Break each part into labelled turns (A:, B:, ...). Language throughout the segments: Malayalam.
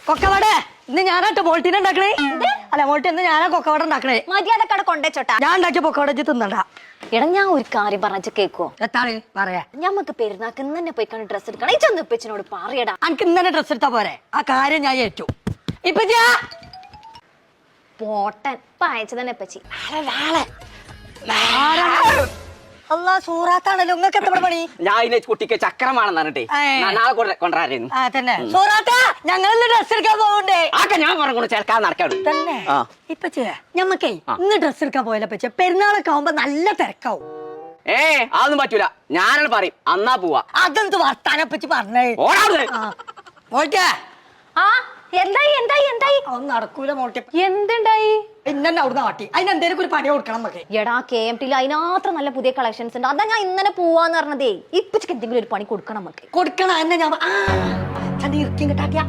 A: കൊക്കവട ഇന്ന് ഞാനാട്ടോ മോൾട്ടിനെ ഉണ്ടാക്കണേ. അല്ല മോൾട്ടി ഇന്ന് ഞാനാ കൊക്കവട ഉണ്ടാക്കണേ.
B: മര്യാദക്കട കൊണ്ടേച്ചോട്ടാ.
A: ഞാൻ ഉണ്ടാക്കിയ പൊക്കവട തിന്നണ്ട.
B: എടാ ഞാൻ ഒരു കാര്യം പറഞ്ഞു കേക്കോ?
A: എത്താണ് പറയാ?
B: ഞമ്മക്ക് പെരുന്നാക്ക് ഇന്ന് തന്നെ പോയി കണ്ട് ഡ്രസ് എടുക്കണം. ഈ ചെന്നപ്പച്ചിനോട് പറയടാ.
A: എനിക്ക് ഇന്ന് തന്നെ ഡ്രസ് എടുത്താ പോരെ? ആ കാര്യം ഞാൻ ഏറ്റു. ഇപ്പൊ
B: പോട്ടൻ ഇപ്പൊ അയച്ചു തന്നെ പച്ചി.
A: അല്ലാ സൂറാത്താണല്ലോ. നിങ്ങൾക്ക് എത്ര പണി?
C: ഞാൻ ഇതിനെ കുട്ടിക്ക് ചക്രമാണെന്ന് പറഞ്ഞിട്ടേ നാളെ കൊണ്ടുവരായിരുന്നു.
A: തന്നെ സൂറാത്ത ഞങ്ങൾ ഡ്രസ് എടുക്കാൻ പോകണ്ടേ?
C: ആക്കെ ഞാൻ പറഞ്ഞു ചേർക്കാൻ നടക്കാണ്
A: തന്നെ. ഇപ്പൊ ഞമ്മക്കേ ഇന്ന് ഡ്രസ് എടുക്കാൻ പോയല്ലോ പച്ച. പെരുന്നാളൊക്കെ ആവുമ്പോ നല്ല തിരക്കാവും.
C: അതൊന്നും പറ്റൂല. ഞാനാണ് പറയും അന്നാ പോവാ.
A: അതെന്ത് വർത്താനെ പറ്റി പറഞ്ഞേ? മോൾട്ടേ
B: എന്തായി എന്തായി എന്തായി?
A: ഒന്നും നടക്കൂല മോൾട്ടി.
B: എന്തുണ്ടായി?
A: പിന്നെ അവിടുന്ന് കാട്ടി അതിനെന്തേലും ഒരു പണി കൊടുക്കണം നമുക്ക്.
B: എടാ KMT അതിനത്ര നല്ല പുതിയ കളക്ഷൻസ് ഉണ്ട്. അതാ ഞാൻ ഇന്നലെ പോവാന്ന് പറഞ്ഞതേ. ഇപ്പച്ചക്ക് എന്തെങ്കിലും ഒരു പണി കൊടുക്കണം നമുക്ക്.
A: കൊടുക്കണം എന്നെ ഞാൻ ഇറക്കിയും കിട്ടാട്ടിയ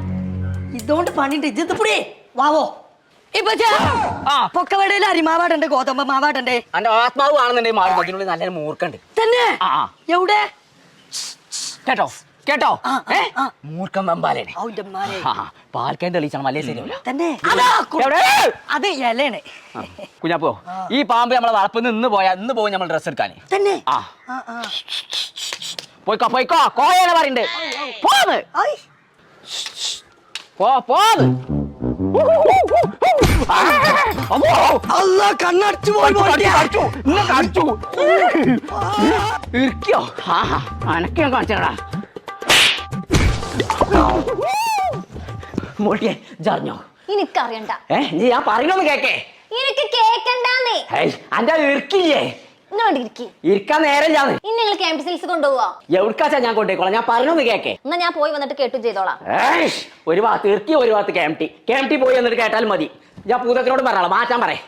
A: ഇതുകൊണ്ട് പണിണ്ട്. ഇജിപ്പുടേ വാവോ. ഇപ്പൊ പൊക്കവടയിൽ അരിമാവാടുണ്ട്, ഗോതമ്പ് മാവാടുണ്ട്.
C: എന്റെ ആത്മാവ് ആണെന്നുണ്ടെങ്കിൽ മാറും. അതിനുള്ളിൽ നല്ലൊരു മൂർക്കുണ്ട്
A: തന്നെ. എവിടെ
C: കേട്ടോ കേട്ടോ? മൂർക്കം വെമ്പാലേനെ പാൽക്കാൻ തെളിയിച്ചാണ് മല്ലേ ശരിയല്ല
A: തന്നെ. അത് ഇലയാണ്
C: കുഞ്ഞാപ്പോ. ഈ പാമ്പ് നമ്മളെ വളപ്പിൽ നിന്ന് പോയാ ഇന്ന് പോയി നമ്മൾ ഡ്രസ് എടുക്കാന്
A: തന്നെ.
C: പോയിക്കോ പോയിക്കോ. കോയാണ് പറയണ്ട്. പോന്ന് പോന്ന്.
A: കണ്ണടച്ചു
C: ഇരിക്കോ? അനക്ക് ഞാൻ കാണിച്ചടാ. മോട്ടിയെ ജറിഞ്ഞോ?
B: എനിക്കറിയണ്ട.
C: നീ ഞാൻ പറയണോന്ന് കേക്കേ.
B: എനിക്ക് കേക്കണ്ടേ?
C: അന്റെ ഇരിക്കില്ലേ? ഇരിക്കാൻ നേരം ഞാൻ
B: നിങ്ങൾ ക്യാമ്പ് സെയിൽസ് കൊണ്ടുപോവാ.
C: എവിടുക്കാച്ചാ ഞാൻ കൊണ്ടേക്കോളാം. ഞാൻ പറയണോന്ന് കേക്കേ.
B: എന്നാ ഞാൻ പോയി വന്നിട്ട് കേട്ടു ചെയ്തോളാം.
C: ഒരു ഭാഗത്ത് ഇറക്കി ഒരു ഭാഗത്ത് KMT പോയി എന്നിട്ട് കേട്ടാലും മതി. ഞാൻ പൂതത്തിനോട് പറയാം മാറ്റാൻ പറയേ.